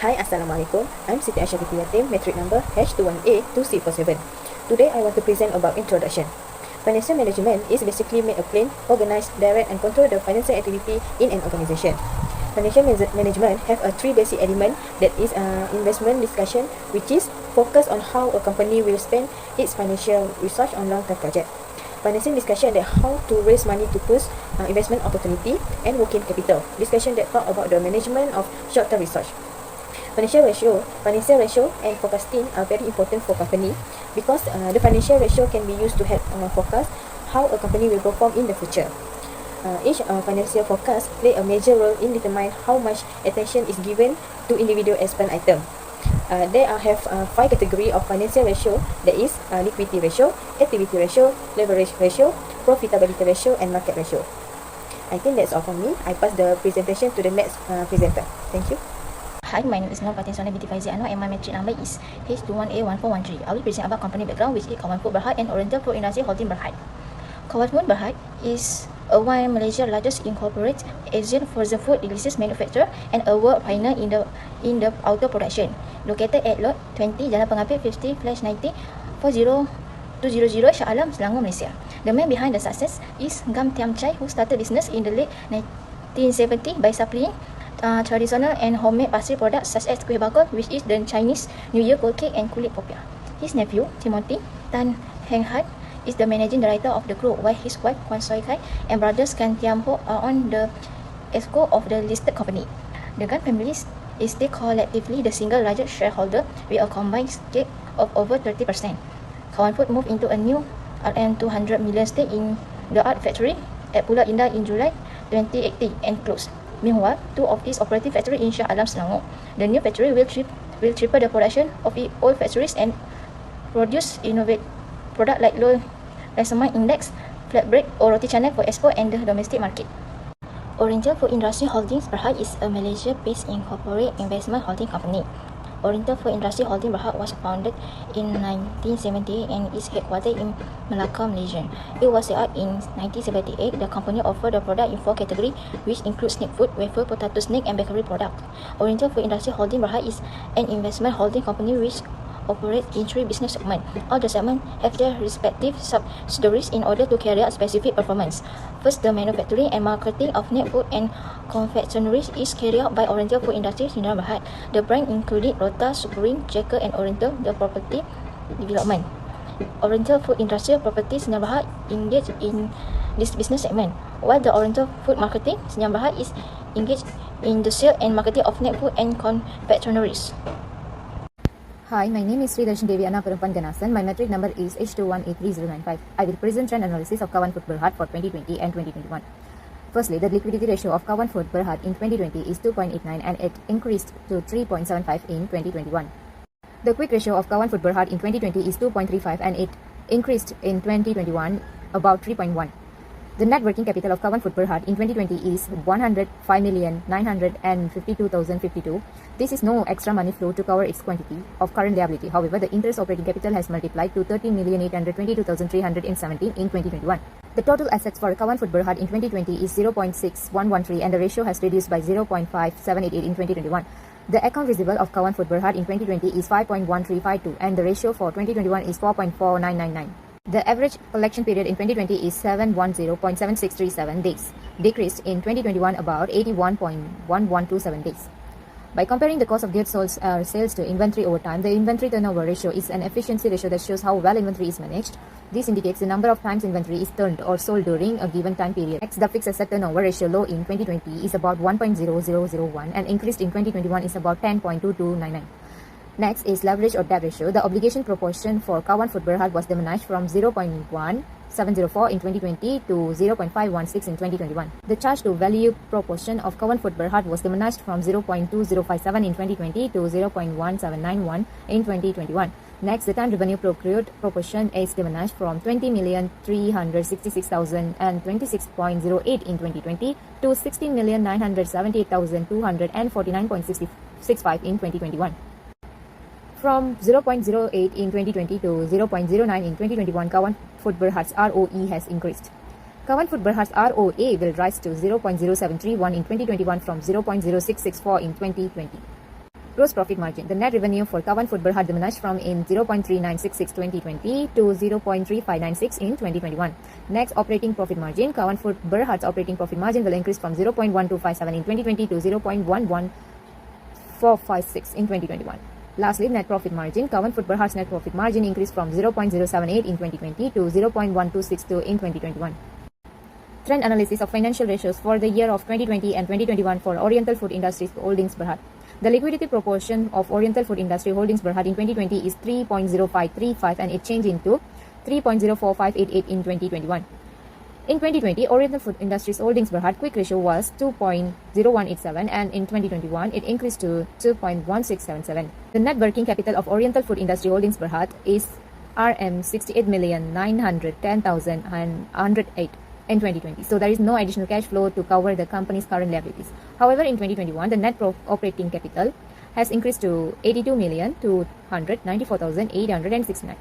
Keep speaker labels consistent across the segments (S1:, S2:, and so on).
S1: Hi, Assalamualaikum. I'm Siti Asyafiti Yatim, metric number H21A2C47. Today I want to present about introduction. Financial management is basically make a plan, organize, direct and control the financial activity in an organization. Financial management have a three basic element that is investment discussion, which is focus on how a company will spend its financial resource on long-term project. Financing discussion that how to raise money to push investment opportunity and working capital. Discussion that talk about the management of short-term resource. Financial ratio and forecasting are very important for company because the financial ratio can be used to help forecast how a company will perform in the future. Each financial forecast play a major role in determine how much attention is given to individual expense item. There have 5 categories of financial ratio, that is liquidity ratio, activity ratio, leverage ratio, profitability ratio and market ratio. I think that's all from me. I pass the presentation to the next presenter. Thank you.
S2: Hi, my name is Nur Fatin Sona binti Faizi Anwar and my metric number is H21A1413. I will present about company background, which is Kawan Food Berhad and Oriental Food Industry Holding Berhad. Kawan Food Berhad is one of Malaysia's largest incorporated Asian frozen food delicious manufacturer and a world pioneer in the outdoor production. Located at Lot 20, Jalan Pengapit 50/90 40200 Shah Alam, Selangor, Malaysia. The man behind the success is Gam Tiam Chai, who started business in the late 1970 by supplying traditional and homemade pastry products such as kuih bakar, which is the Chinese New Year cold cake, and kulit popiah. His nephew, Timothy Tan Heng Hat, is the managing director of the group, while his wife, Kwan Soi Kai, and brothers Kan Tiam Ho are on the ExCo of the listed company. The Gan family is still collectively the single largest shareholder with a combined stake of over 30%. Kawan Food moved into a new RM200 million stake in the art factory at Pulau Indah in July 2018 and closed. Meanwhile, 2 of these operating factories in Shah Alam, Selangor. The new factory will triple the production of its old factories and produce innovative products like low glycemic index, flatbread or roti canai for export and the domestic market. Oriental Food Industry Holdings Berhad is a Malaysia-based incorporated investment holding company. Oriental Food Industry Holding Berhad was founded in 1978 and is headquartered in Melaka, Malaysia. It was set up in 1978. The company offered the product in 4 categories, which include snack food, wafer, potato snack, and bakery products. Oriental Food Industry Holding Berhad is an investment holding company which operates in 3 business segments. All the segments have their respective subsidiaries in order to carry out specific performance. First, the manufacturing and marketing of net food and confectioneries is carried out by Oriental Food Industry Sdn Berhad. The brand including Rota, Supreme, Jacker, and Oriental. The property development. Oriental Food Industry Property Sdn Berhad engaged in this business segment, while the Oriental Food Marketing Sdn Berhad is engaged in the sale and marketing of net food and confectioneries.
S3: Hi, my name is Sri Darshan Devi Anna Perempuan Ganasan. My metric number is H21A3095. I will present trend analysis of Kawan Food Berhad for 2020 and 2021. Firstly, the liquidity ratio of Kawan Food Berhad in 2020 is 2.89 and it increased to 3.75 in 2021. The quick ratio of Kawan Food Berhad in 2020 is 2.35 and it increased in 2021 about 3.1. The net working capital of Kawan Food Berhad in 2020 is 105,952,052. This is no extra money flow to cover its quantity of current liability. However, the interest operating capital has multiplied to 13,822,317 in 2021. The total assets for Kawan Food Berhad in 2020 is 0.6113 and the ratio has reduced by 0.5788 in 2021. The account receivable of Kawan Food Berhad in 2020 is 5.1352 and the ratio for 2021 is 4.4999. The average collection period in 2020 is 710.7637 days, decreased in 2021 about 81.1127 days. By comparing the cost of goods sold sales to inventory over time, the inventory turnover ratio is an efficiency ratio that shows how well inventory is managed. This indicates the number of times inventory is turned or sold during a given time period. Next, the fixed asset turnover ratio low in 2020 is about 1.0001 and increased in 2021 is about 10.2299. Next is leverage or debt ratio. The obligation proportion for Kawan Food Berhad was diminished from 0.1704 in 2020 to 0.516 in 2021. The charge to value proportion of Kawan Food Berhad was diminished from 0.2057 in 2020 to 0.1791 in 2021. Next, the time revenue procured proportion is diminished from 20,366,026.08 in 2020 to 16,978,249.65 in 2021. From 0.08 in 2020 to 0.09 in 2021, Kawan Food Berhad's ROE has increased. Kawan Food Berhad's ROA will rise to 0.0731 in 2021 from 0.0664 in 2020. Gross profit margin. The net revenue for Kawan Food Berhad diminished from in 0.3966 2020 to 0.3596 in 2021. Next, operating profit margin. Kawan Food Berhad's operating profit margin will increase from 0.1257 in 2020 to 0.11456 in 2021. Lastly, net profit margin. Kawan Food Berhad's net profit margin increased from 0.078 in 2020 to 0.1262 in 2021. Trend analysis of financial ratios for the year of 2020 and 2021 for Oriental Food Industries Holdings Berhad. The liquidity proportion of Oriental Food Industry Holdings Berhad in 2020 is 3.0535 and it changed into 3.04588 in 2021. In 2020, Oriental Food Industries Holdings Berhad quick ratio was 2.0187 and in 2021 it increased to 2.1677. The net working capital of Oriental Food Industry Holdings Berhad is Rm 68,910,108 in 2020. So there is no additional cash flow to cover the company's current liabilities. However, in 2021, the net operating capital has increased to 82,294,869.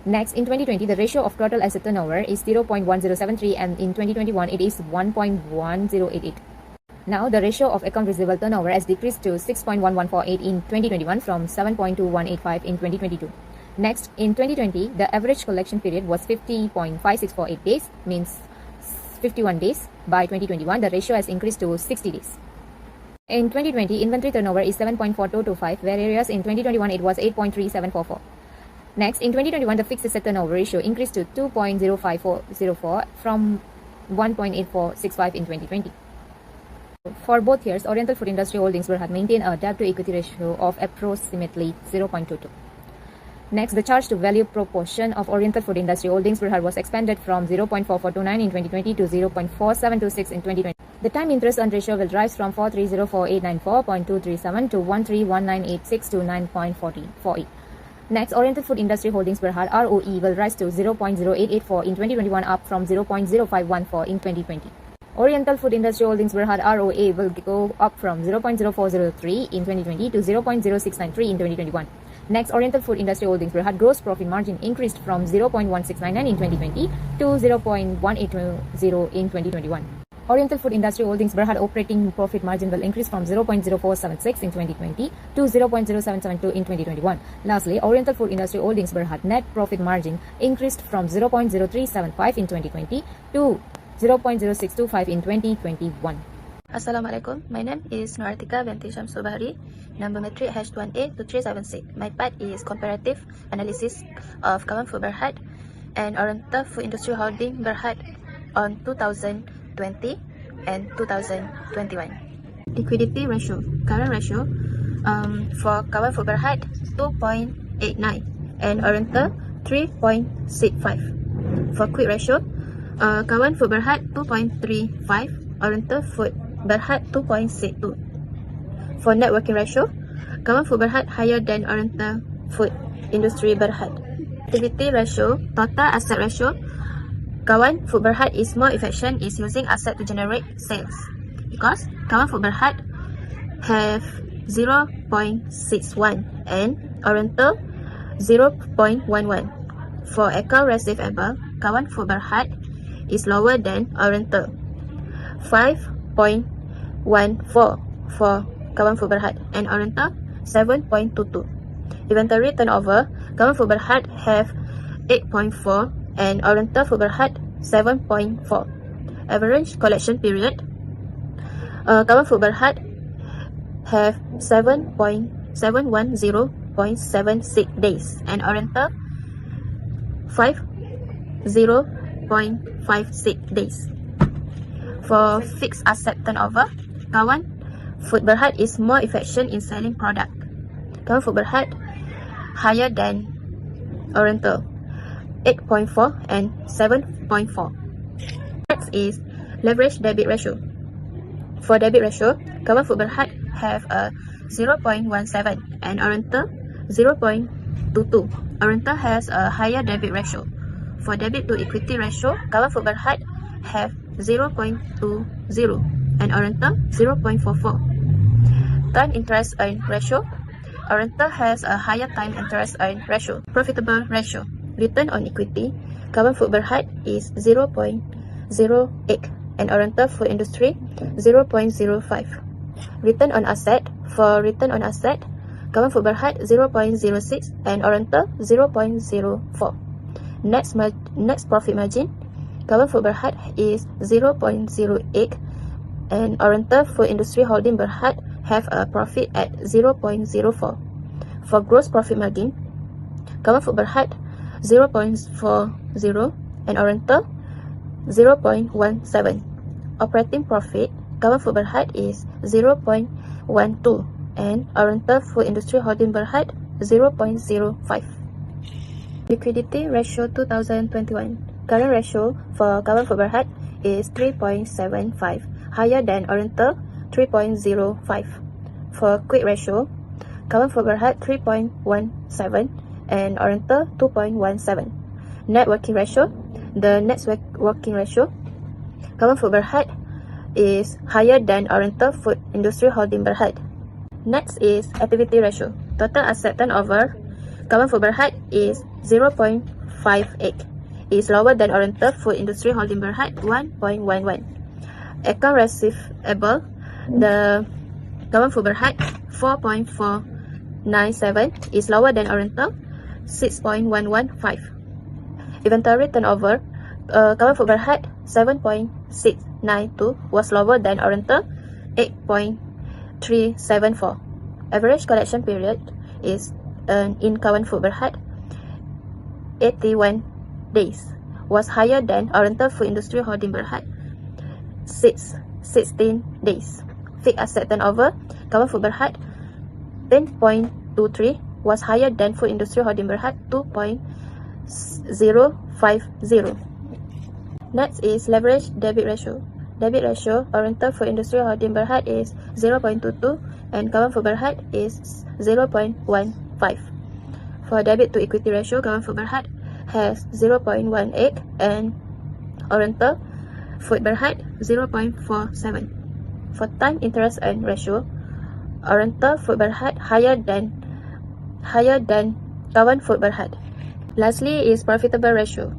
S3: Next, in 2020, the ratio of total asset turnover is 0.1073 and in 2021, it is 1.1088. Now, the ratio of account receivable turnover has decreased to 6.1148 in 2021 from 7.2185 in 2022. Next, in 2020, the average collection period was 50.5648 days, means 51 days. By 2021, the ratio has increased to 60 days. In 2020, inventory turnover is 7.4225, whereas in 2021, it was 8.3744. Next, in 2021, the fixed asset turnover ratio increased to 2.05404 from 1.8465 in 2020. For both years, Oriental Food Industry Holdings Berhad maintained a debt-to-equity ratio of approximately 0.22. Next, the charge to value proportion of Oriental Food Industry Holdings Berhad was expanded from 0.4429 in 2020 to 0.4726 in 2020. The time interest earned ratio will rise from 4304894.237 to 1319862.9.48. Next, Oriental Food Industry Holdings Berhad ROE will rise to 0.0884 in 2021 up from 0.0514 in 2020. Oriental Food Industry Holdings Berhad ROA will go up from 0.0403 in 2020 to 0.0693 in 2021. Next, Oriental Food Industry Holdings Berhad gross profit margin increased from 0.1699 in 2020 to 0.1820 in 2021. Oriental Food Industry Holdings Berhad operating profit margin will increase from 0.0476 in 2020 to 0.0772 in 2021. Lastly, Oriental Food Industry Holdings Berhad net profit margin increased from 0.0375 in 2020 to 0.0625 in 2021.
S2: Assalamualaikum. My name is Nuratika binti Syamsul Bahri. Number metric #1A 2376. My part is comparative analysis of Kawan Food Berhad and Oriental Food Industry Holding Berhad on 2020 and 2021. Liquidity ratio. Current ratio for Kawan Food Berhad 2.89 and Oriental 3.65. For quick ratio, Kawan Food Berhad 2.35, Oriental Food Berhad 2.62. For net working ratio, Kawan Food Berhad higher than Oriental Food Industry Berhad. Activity ratio, total asset ratio, Kawan Food Berhad is more efficient is using asset to generate sales because Kawan Food Berhad have 0.61 and Oriental 0.11. For account receivable, Kawan Food Berhad is lower than Oriental 5.14 for Kawan Food Berhad and Oriental 7.22. Inventory turnover, Kawan Food Berhad have 8.4 and Oriental Food Berhad 7.4. Average collection period, Kawan Food Berhad have 7.710.76 days and Oriental 0.56 days. For fixed asset turnover, Kawan Food Berhad is more efficient in selling product. Kawan Food Berhad higher than Oriental 8.4 and 7.4. Next is leverage debit ratio. For debit ratio, Kawan Food Berhad have a 0.17 and Oriental 0.22. Oriental has a higher debit ratio. For debit to equity ratio, Kawan Food Berhad have 0.20 and Oriental 0.44. Time interest earned ratio, Oriental has a higher time interest earned ratio. Profitable ratio, return on equity, Kawan Food Berhad is 0.08 and Oriental Food Industry 0.05. Return on asset, for return on asset, Kawan Food Berhad 0.06 and Oriental 0.04. Next profit margin, Kawan Food Berhad is 0.08 and Oriental Food Industry Holding Berhad have a profit at 0.04. For gross profit margin, Kawan Food Berhad 0.40 and Oriental 0.17. Operating profit, Kawan Food Berhad is 0.12 and Oriental Food Industry Holding Berhad 0.05. Liquidity ratio 2021. Current ratio for Kawan Food Berhad is 3.75, higher than Oriental 3.05. For quick ratio, Kawan Food Berhad 3.17 and Oriental 2.17. Net working ratio, the net working ratio, Kawan Food Berhad is higher than Oriental Food Industry Holding Berhad. Next is activity ratio. Total asset turnover, Kawan Food Berhad is 0.58. Is lower than Oriental Food Industry Holding Berhad 1.11. Account receivable, the Kawan Food Berhad 4.497 is lower than Oriental 6.115. Inventory turnover, Kawan Food Berhad 7.692 was lower than Oriental 8.374. Average collection period is in Kawan Food Berhad 81 days, was higher than Oriental Food Industry Holding Berhad 16 days. Fixed asset turnover, Kawan Food Berhad 10.23 was higher than Food Industry Holding Berhad 2.050. Next is leverage debit ratio. Debit ratio, Oriental Food Industry Holding Berhad is 0.22 and Kawan Food Berhad is 0.15. For debit to equity ratio, Kawan Food Berhad has 0.18 and Oriental Food Berhad 0.47. For time interest earned ratio, Oriental Food Berhad higher than Kawan Food Berhad. Lastly is profitable ratio.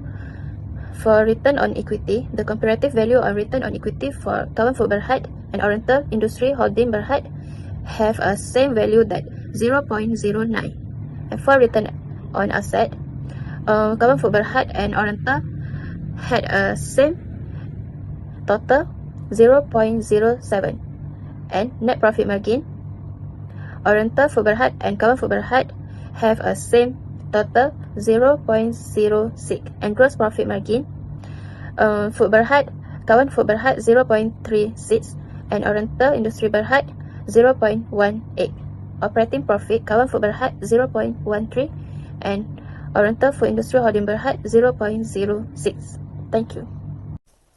S2: For return on equity, the comparative value on return on equity for Kawan Food Berhad and Oriental Industry Holding Berhad have a same value that 0.09. And for return on asset, Kawan Food Berhad and Oriental had a same total 0.07. And net profit margin, Oriental Food Berhad and Kawan Food Berhad have a same total 0.06. And gross profit margin, Kawan Food Berhad 0.36 and Oriental Industry Berhad 0.18. Operating profit, Kawan Food Berhad 0.13 and Oriental Food Industry Holding Berhad 0.06. Thank you.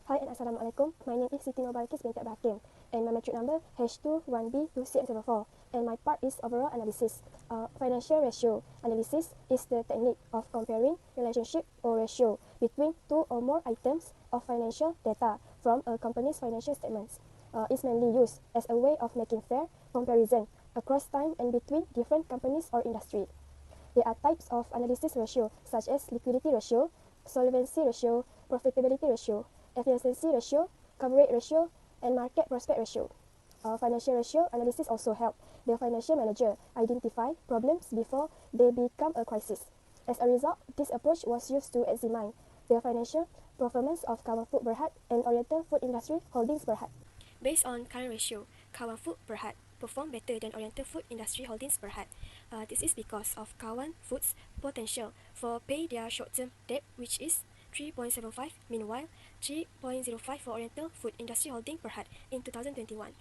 S4: Hi and Assalamualaikum. My name is Siti Nobarkis binti Hakim and my metric number H2-1B-2C74 and my part is overall analysis. Financial ratio analysis is the technique of comparing relationship or ratio between two or more items of financial data from a company's financial statements. It's mainly used as a way of making fair comparison across time and between different companies or industry. There are types of analysis ratio such as liquidity ratio, solvency ratio, profitability ratio, efficiency ratio, coverage ratio, and market prospect ratio. Financial ratio analysis also help the financial manager identify problems before they become a crisis. As a result, this approach was used to examine the financial performance of Kawan Food Berhad and Oriental Food Industry Holdings Berhad. Based on current ratio, Kawan Food Berhad perform better than Oriental Food Industry Holdings Berhad. This is because of Kawan Food's potential for pay their short-term debt, which is 3.75, meanwhile 3.05 for Oriental Food Industry Holding Berhad in 2021.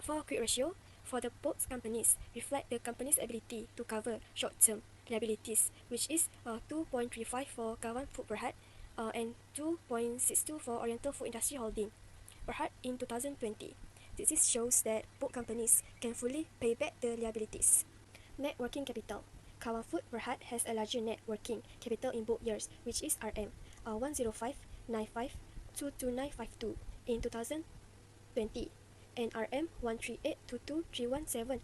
S4: For quick ratio, for the both companies reflect the company's ability to cover short-term liabilities, which is 2.35 for Kawan Food Berhad and 2.62 for Oriental Food Industry Holding Berhad in 2020. This shows that both companies can fully pay back the liabilities. Net working capital. Kawan Food Berhad has a larger net working capital in both years, which is RM 10595 22952 in 2020 and RM 13822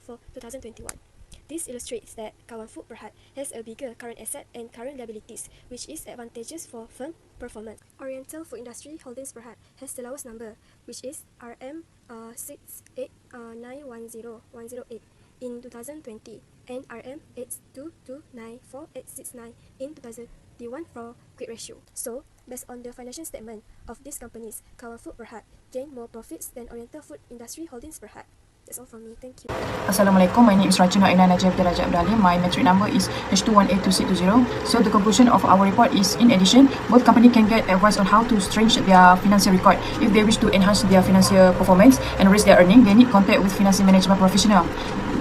S4: for 2021. This illustrates that Kawan Food Berhad has a bigger current asset and current liabilities, which is advantageous for firm performance. Oriental Food Industry Holdings Berhad has the lowest number, which is RM 68910 108 in 2020 and RM82294869 in 2021 for quick ratio. So, based on the financial statement of these companies, Kawan Food Berhad gained more profits than Oriental Food Industry Holdings Berhad. That's all from me. Thank you.
S5: Assalamualaikum. My name is Rachana Aina Najib Darajat Abdali. My metric number is H21A2620. So the conclusion of our report is, in addition, both companies can get advice on how to strengthen their financial record. If they wish to enhance their financial performance and raise their earning, they need contact with financial management professional.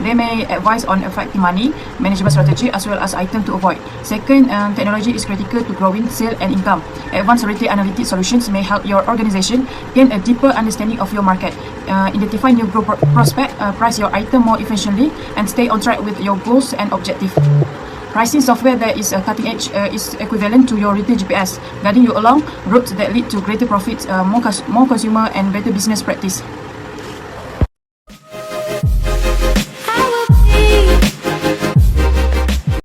S5: They may advise on effective money management strategy as well as items to avoid. Second, technology is critical to growing sales and income. Advanced retail analytics solutions may help your organization gain a deeper understanding of your market, identify new growth prospects, price your item more efficiently, and stay on track with your goals and objectives. Pricing software that is cutting edge is equivalent to your retail GPS, guiding you along roads that lead to greater profits, more consumer, and better business practice.